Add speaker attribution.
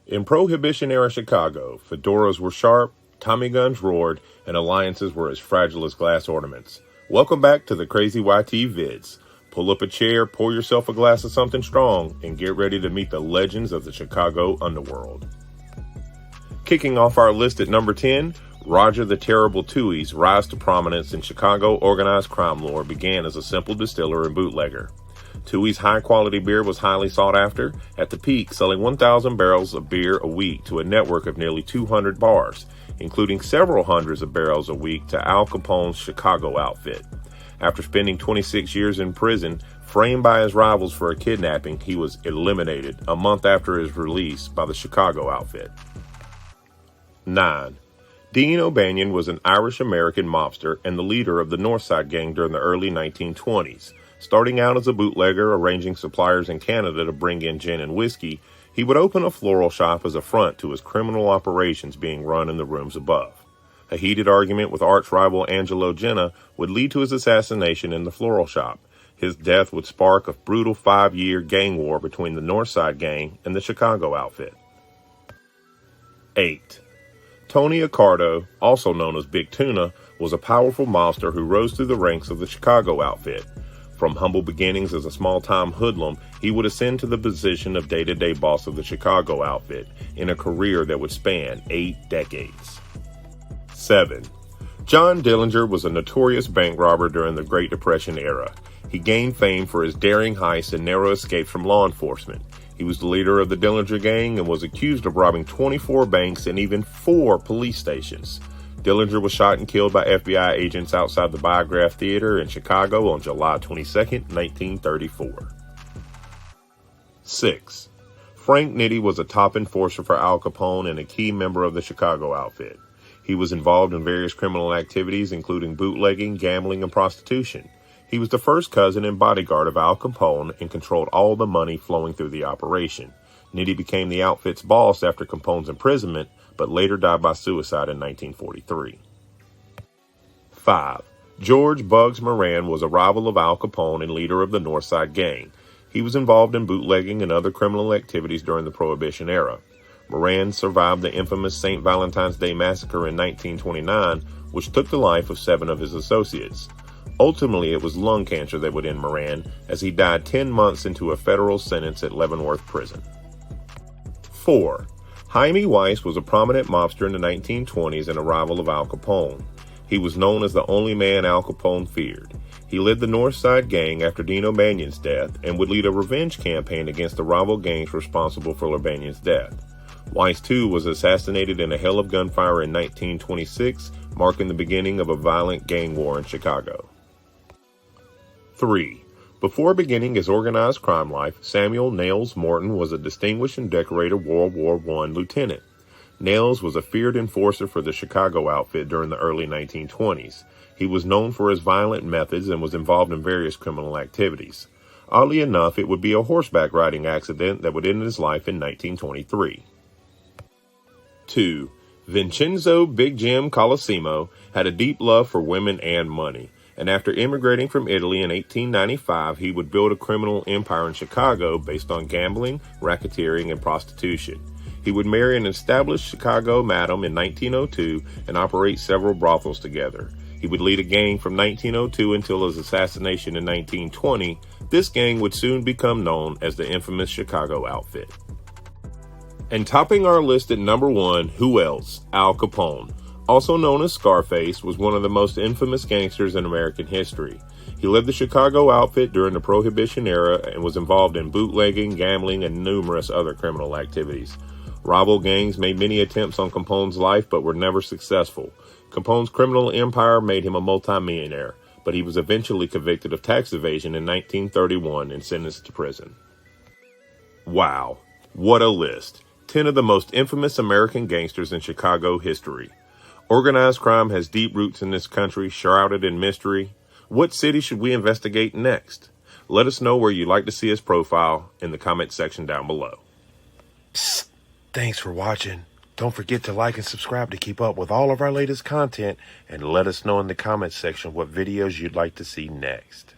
Speaker 1: In Prohibition-era Chicago, fedoras were sharp, Tommy guns roared, and alliances were as fragile as glass ornaments. Welcome back to The.Crazy.YTVids. Pull up a chair, pour yourself a glass of something strong, and get ready to meet the legends of the Chicago underworld. Kicking off our list at number 10, Roger the Terrible Toohey's rise to prominence in Chicago organized crime lore began as a simple distiller and bootlegger. Toohey's high-quality beer was highly sought after, at the peak selling 1,000 barrels of beer a week to a network of nearly 200 bars, including several hundreds of barrels a week to Al Capone's Chicago outfit. After spending 26 years in prison, framed by his rivals for a kidnapping, he was eliminated a month after his release by the Chicago outfit. 9. Dean O'Banion was an Irish-American mobster and the leader of the Northside Gang during the early 1920s. Starting out as a bootlegger arranging suppliers in Canada to bring in gin and whiskey, he would open a floral shop as a front to his criminal operations being run in the rooms above. A heated argument with arch-rival Angelo Jenna would lead to his assassination in the floral shop. His death would spark a brutal 5-year gang war between the Northside Gang and the Chicago outfit. 8. Tony Accardo, also known as Big Tuna, was a powerful mobster who rose through the ranks of the Chicago outfit. From humble beginnings as a small-time hoodlum, he would ascend to the position of day-to-day boss of the Chicago outfit in a career that would span 8 decades. 7. John Dillinger was a notorious bank robber during the Great Depression era. He gained fame for his daring heists and narrow escapes from law enforcement. He was the leader of the Dillinger Gang and was accused of robbing 24 banks and even 4 police stations. Dillinger was shot and killed by FBI agents outside the Biograph Theater in Chicago on July 22, 1934. 6. Frank Nitti was a top enforcer for Al Capone and a key member of the Chicago outfit. He was involved in various criminal activities, including bootlegging, gambling, and prostitution. He was the first cousin and bodyguard of Al Capone and controlled all the money flowing through the operation. Nitti became the outfit's boss after Capone's imprisonment, but later died by suicide in 1943. 5. George Bugs Moran was a rival of Al Capone and leader of the Northside Gang. He was involved in bootlegging and other criminal activities during the Prohibition era. Moran survived the infamous St. Valentine's Day Massacre in 1929, which took the life of 7 of his associates. Ultimately, it was lung cancer that would end Moran, as he died 10 months into a federal sentence at Leavenworth Prison. 4. Jaime Weiss was a prominent mobster in the 1920s and a rival of Al Capone. He was known as the only man Al Capone feared. He led the Northside Gang after Dean O'Banion's death and would lead a revenge campaign against the rival gangs responsible for O'Banion's death. Weiss, too, was assassinated in a hail of gunfire in 1926, marking the beginning of a violent gang war in Chicago. 3. Before beginning his organized crime life, Samuel Nails Morton was a distinguished and decorated World War I lieutenant. Nails was a feared enforcer for the Chicago outfit during the early 1920s. He was known for his violent methods and was involved in various criminal activities. Oddly enough, it would be a horseback riding accident that would end his life in 1923. 2. Vincenzo Big Jim Colosimo had a deep love for women and money, and after immigrating from Italy in 1895, he would build a criminal empire in Chicago based on gambling, racketeering, and prostitution. He would marry an established Chicago madam in 1902 and operate several brothels together. He would lead a gang from 1902 until his assassination in 1920. This gang would soon become known as the infamous Chicago outfit. And topping our list at number 1, who else? Al Capone, also known as Scarface, was one of the most infamous gangsters in American history. He led the Chicago outfit during the Prohibition era and was involved in bootlegging, gambling, and numerous other criminal activities. Rival gangs made many attempts on Capone's life but were never successful. Capone's criminal empire made him a multimillionaire, but he was eventually convicted of tax evasion in 1931 and sentenced to prison. Wow, what a list! 10 of the most infamous American gangsters in Chicago history. Organized crime has deep roots in this country, shrouded in mystery. What city should we investigate next? Let us know where you'd like to see his profile in the comment section down below.
Speaker 2: Psst, thanks for watching. Don't forget to like and subscribe to keep up with all of our latest content, and let us know in the comment section what videos you'd like to see next.